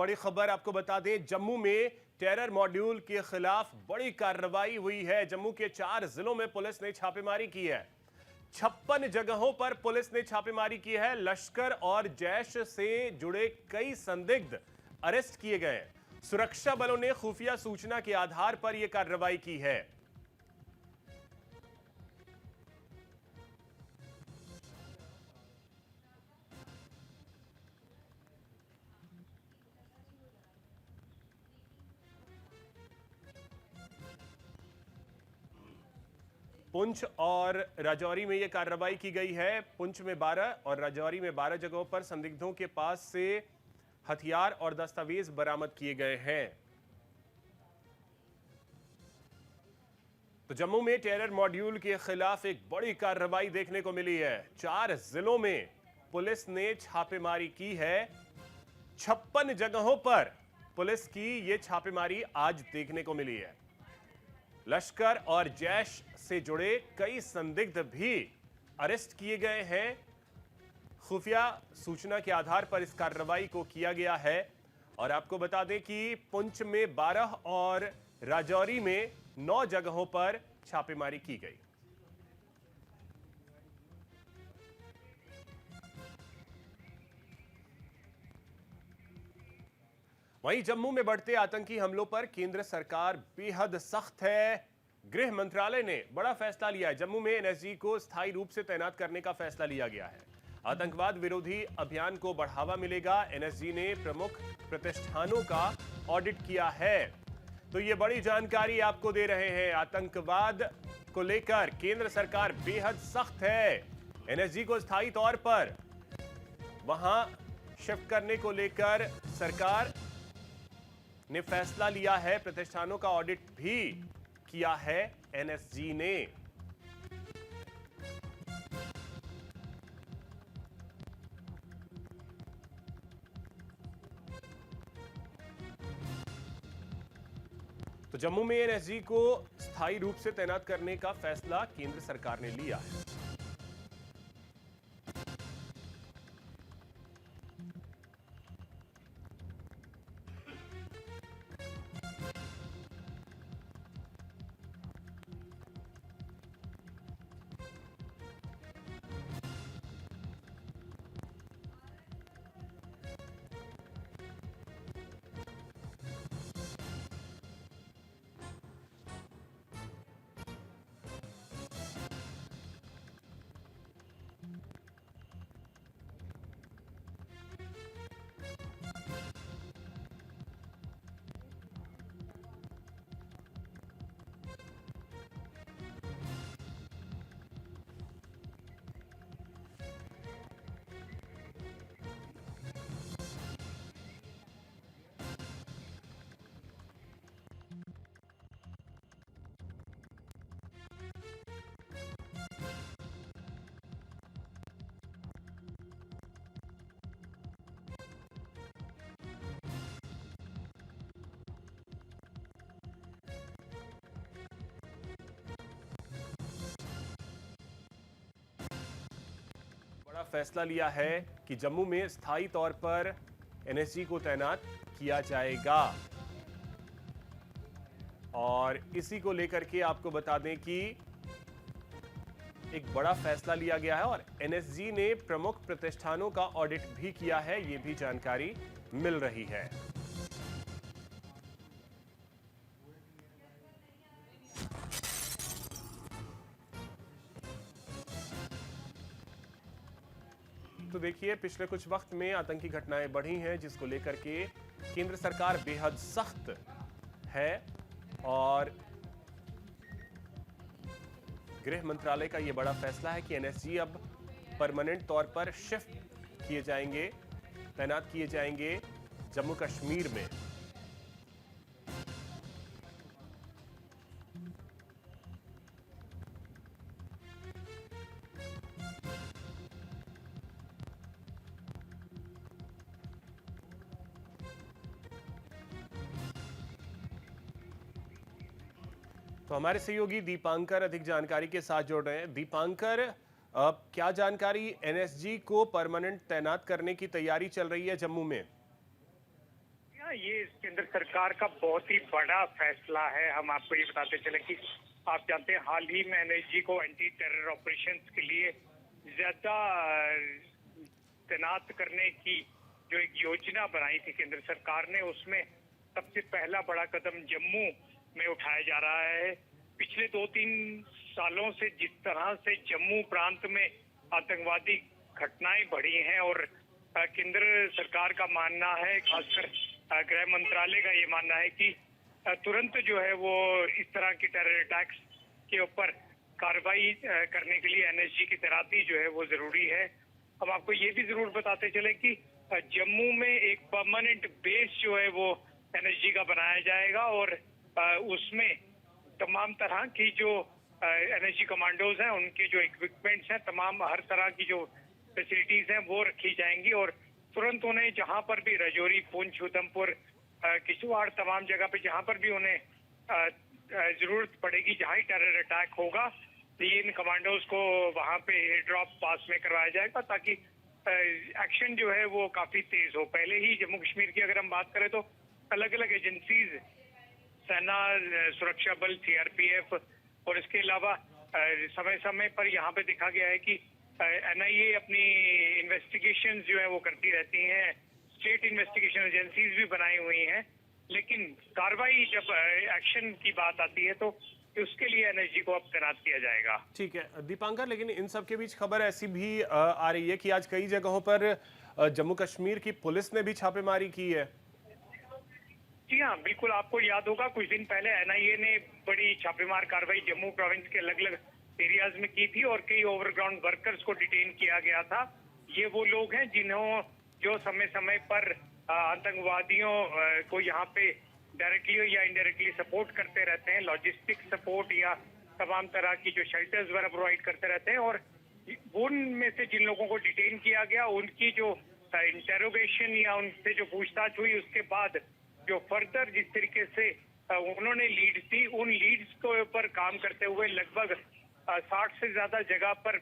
बड़ी खबर आपको बता दें, जम्मू में टेरर मॉड्यूल के खिलाफ बड़ी कार्रवाई हुई है। जम्मू के 4 जिलों में पुलिस ने छापेमारी की है। 56 जगहों पर पुलिस ने छापेमारी की है। लश्कर और जैश से जुड़े कई संदिग्ध अरेस्ट किए गए। सुरक्षा बलों ने खुफिया सूचना के आधार पर यह कार्रवाई की है। पुंछ और राजौरी में यह कार्रवाई की गई है। पुंछ में 12 और राजौरी में 12 जगहों पर संदिग्धों के पास से हथियार और दस्तावेज बरामद किए गए हैं। तो जम्मू में टेरर मॉड्यूल के खिलाफ एक बड़ी कार्रवाई देखने को मिली है। 4 जिलों में पुलिस ने छापेमारी की है। 56 जगहों पर पुलिस की यह छापेमारी आज देखने को मिली है। लश्कर और जैश से जुड़े कई संदिग्ध भी अरेस्ट किए गए हैं। खुफिया सूचना के आधार पर इस कार्रवाई को किया गया है। और आपको बता दें कि पुंछ में 12 और राजौरी में 9 जगहों पर छापेमारी की गई। वहीं जम्मू में बढ़ते आतंकी हमलों पर केंद्र सरकार बेहद सख्त है। गृह मंत्रालय ने बड़ा फैसला लिया है। जम्मू में एनएसजी को स्थायी रूप से तैनात करने का फैसला लिया गया है। आतंकवाद विरोधी अभियान को बढ़ावा मिलेगा। एनएसजी ने प्रमुख प्रतिष्ठानों का ऑडिट किया है। तो ये बड़ी जानकारी आपको दे रहे हैं। आतंकवाद को लेकर केंद्र सरकार बेहद सख्त है। एनएसजी को स्थायी तौर पर वहां शिफ्ट करने को लेकर सरकार ने फैसला लिया है। प्रतिष्ठानों का ऑडिट भी किया है एनएसजी ने। तो जम्मू में एनएसजी को स्थायी रूप से तैनात करने का फैसला केंद्र सरकार ने लिया है। बड़ा फैसला लिया है कि जम्मू में स्थायी तौर पर एनएसजी को तैनात किया जाएगा। और इसी को लेकर के आपको बता दें कि एक बड़ा फैसला लिया गया है और एनएसजी ने प्रमुख प्रतिष्ठानों का ऑडिट भी किया है। यह भी जानकारी मिल रही है। तो देखिए, पिछले कुछ वक्त में आतंकी घटनाएं बढ़ी हैं, जिसको लेकर के केंद्र सरकार बेहद सख्त है। और गृह मंत्रालय का यह बड़ा फैसला है कि एनएसजी अब परमानेंट तौर पर शिफ्ट किए जाएंगे, तैनात किए जाएंगे जम्मू कश्मीर में। तो हमारे सहयोगी दीपांकर अधिक जानकारी के साथ जोड़ रहे हैं। दीपांकर, क्या जानकारी, एनएसजी को परमानेंट तैनात करने की तैयारी चल रही है जम्मू में? ये केंद्र सरकार का बहुत ही बड़ा फैसला है। हम आपको ये बताते चले कि आप जानते हैं हाल ही में एनएसजी को एंटी टेरर ऑपरेशंस के लिए ज्यादा तैनात करने की जो एक योजना बनाई थी केंद्र सरकार ने, उसमें सबसे पहला बड़ा कदम जम्मू में उठाया जा रहा है। पिछले 2-3 सालों से जिस तरह से जम्मू प्रांत में आतंकवादी घटनाएं बढ़ी हैं और केंद्र सरकार का मानना है, खासकर गृह मंत्रालय का ये मानना है कि तुरंत जो है वो इस तरह के टेरर अटैक्स के ऊपर कार्रवाई करने के लिए एनएसजी की तैनाती जो है वो जरूरी है। हम आपको ये भी जरूर बताते चले कि जम्मू में एक परमानेंट बेस जो है वो एनएसजी का बनाया जाएगा और उसमें तमाम तरह की जो एनएसजी कमांडोज हैं उनके जो इक्विपमेंट्स हैं, तमाम हर तरह की जो फैसिलिटीज हैं वो रखी जाएंगी और तुरंत उन्हें जहां पर भी राजौरी, पुंछ, उधमपुर, किश्तवाड़, तमाम जगह पे जहां पर भी उन्हें जरूरत पड़ेगी, जहां ही टेरर अटैक होगा तो इन कमांडोज को वहां पे एयर ड्रॉप पास में करवाया जाएगा ताकि एक्शन जो है वो काफी तेज हो। पहले ही जम्मू कश्मीर की अगर हम बात करें तो अलग अलग एजेंसीज, सेना, सुरक्षा बल, सीआरपीएफ और इसके अलावा समय समय पर यहाँ पे देखा गया है कि एनआईए अपनी इन्वेस्टिगेशन जो है वो करती रहती हैं। स्टेट इन्वेस्टिगेशन एजेंसीज भी बनाई हुई हैं, लेकिन कार्रवाई जब एक्शन की बात आती है तो उसके लिए एनएसजी को अब तैनात किया जाएगा। ठीक है दीपांकर, लेकिन इन सब के बीच खबर ऐसी भी आ रही है कि आज कई जगहों पर जम्मू कश्मीर की पुलिस ने भी छापेमारी की है। जी हाँ, बिल्कुल। आपको याद होगा कुछ दिन पहले एनआईए ने बड़ी छापेमार कार्रवाई जम्मू प्रोविंस के अलग अलग एरियाज में की थी और कई ओवरग्राउंड वर्कर्स को डिटेन किया गया था। ये वो लोग हैं जिन्हों जो समय समय पर आतंकवादियों को यहाँ पे डायरेक्टली या इनडायरेक्टली सपोर्ट करते रहते हैं, लॉजिस्टिक सपोर्ट या तमाम तरह की जो शेल्टर्स वगैरह प्रोवाइड करते रहते हैं। और उनमें से जिन लोगों को डिटेन किया गया उनकी जो इंटेरोगेशन या उनसे जो पूछताछ हुई, उसके बाद जो फर्दर जिस तरीके से उन्होंने लीड दी, उन लीड्स के ऊपर काम करते हुए लगभग 60 से ज्यादा जगह पर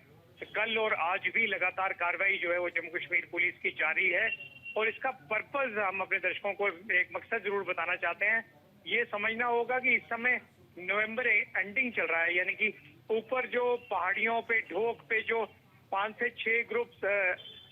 कल और आज भी लगातार कार्रवाई जो है वो जम्मू कश्मीर पुलिस की जारी है। और इसका पर्पज हम अपने दर्शकों को एक मकसद जरूर बताना चाहते हैं। ये समझना होगा कि इस समय नवंबर एंडिंग चल रहा है, यानी कि ऊपर जो पहाड़ियों पे ढोक पे जो 5 से 6 ग्रुप्स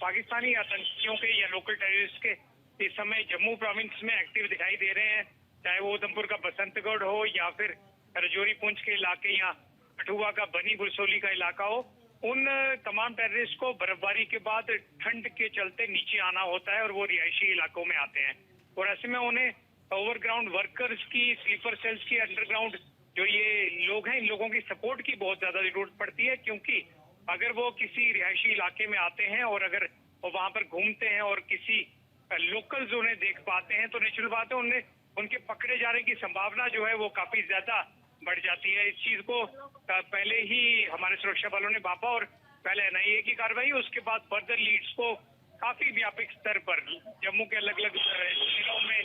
पाकिस्तानी आतंकियों के या लोकल टेररिस्ट के इस समय जम्मू प्रोविंस में एक्टिव दिखाई दे रहे हैं, चाहे वो उधमपुर का बसंतगढ़ हो या फिर राजौरी, पुंछ के इलाके या कठुआ का बनी बुरसोली का इलाका हो, उन तमाम टेररिस्ट को बर्फबारी के बाद ठंड के चलते नीचे आना होता है और वो रिहायशी इलाकों में आते हैं। और ऐसे में उन्हें ओवरग्राउंड वर्कर्स की, स्लीपर सेल्स की, अंडरग्राउंड जो ये लोग हैं, इन लोगों की सपोर्ट की बहुत ज्यादा जरूरत पड़ती है, क्योंकि अगर वो किसी रिहायशी इलाके में आते हैं और अगर वो वहां पर घूमते हैं और किसी लोकल्स उन्हें देख पाते हैं तो नेचुरल बात है उन्हें उनके पकड़े जाने की संभावना जो है वो काफी ज्यादा बढ़ जाती है। इस चीज को पहले ही हमारे सुरक्षा बलों ने भापा और पहले एनआईए की कार्रवाई, उसके बाद फर्दर लीड्स को काफी व्यापक स्तर पर जम्मू के अलग अलग जिलों में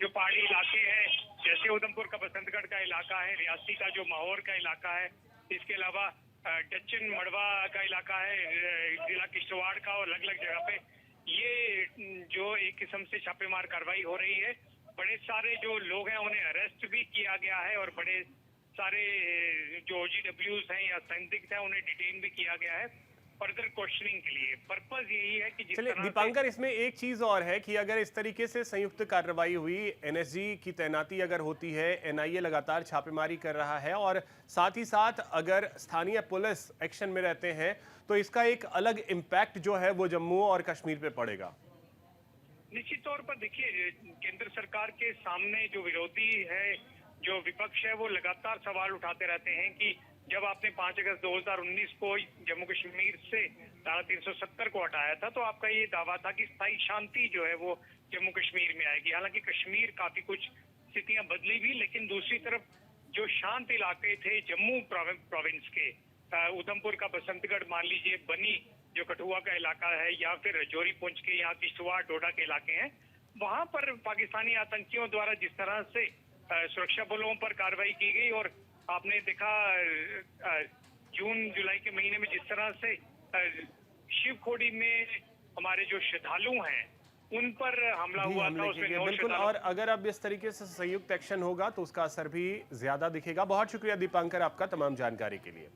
जो पहाड़ी इलाके हैं, जैसे उधमपुर का बसंतगढ़ का इलाका है, रियासी का जो माहौर का इलाका है, इसके अलावा डच्चन मड़वा का इलाका है, जिला किश्तवाड़ का, और अलग अलग जगह पे ये जो एक किस्म से छापेमार कार्रवाई हो रही है। बड़े सारे जो लोग हैं उन्हें अरेस्ट भी किया गया है और बड़े सारे जो OGWs हैं या संदिग्ध हैं उन्हें डिटेन भी किया गया है फर्दर क्वेश्चनिंग के लिए। पर्पज यही है कि चलिए दीपांकर, इसमें एक चीज और है कि अगर इस तरीके से संयुक्त कार्रवाई हुई, एनएसजी की तैनाती अगर होती है, एनआईए लगातार छापेमारी कर रहा है और साथ ही साथ अगर स्थानीय पुलिस एक्शन में रहते हैं, तो इसका एक अलग इम्पैक्ट जो है वो जम्मू और कश्मीर पे पड़ेगा। निश्चित तौर पर देखिए, केंद्र सरकार के सामने जो विरोधी है, जो विपक्ष है, वो लगातार सवाल उठाते रहते हैं कि जब आपने 5 अगस्त 2019 को जम्मू कश्मीर से धारा 370 को हटाया था तो आपका ये दावा था कि स्थायी शांति जो है वो जम्मू कश्मीर में आएगी। हालांकि कश्मीर काफी कुछ स्थितियां बदली भी, लेकिन दूसरी तरफ जो शांत इलाके थे जम्मू प्रोविंस के, उधमपुर का बसंतगढ़ मान लीजिए, बनी जो कठुआ का इलाका है, या फिर राजौरी, पुंछ के यहाँ किश्तवाड़, डोडा के इलाके हैं, वहां पर पाकिस्तानी आतंकियों द्वारा जिस तरह से सुरक्षा बलों पर कार्रवाई की गई, और आपने देखा जून जुलाई के महीने में जिस तरह से शिवखोड़ी में हमारे जो श्रद्धालु हैं उन पर हमला भी हुआ था। हमले उसमें किए गए, 9 बिल्कुल। शैतानों और अगर अब इस तरीके से संयुक्त एक्शन होगा तो उसका असर भी ज्यादा दिखेगा। बहुत शुक्रिया दीपांकर आपका तमाम जानकारी के लिए।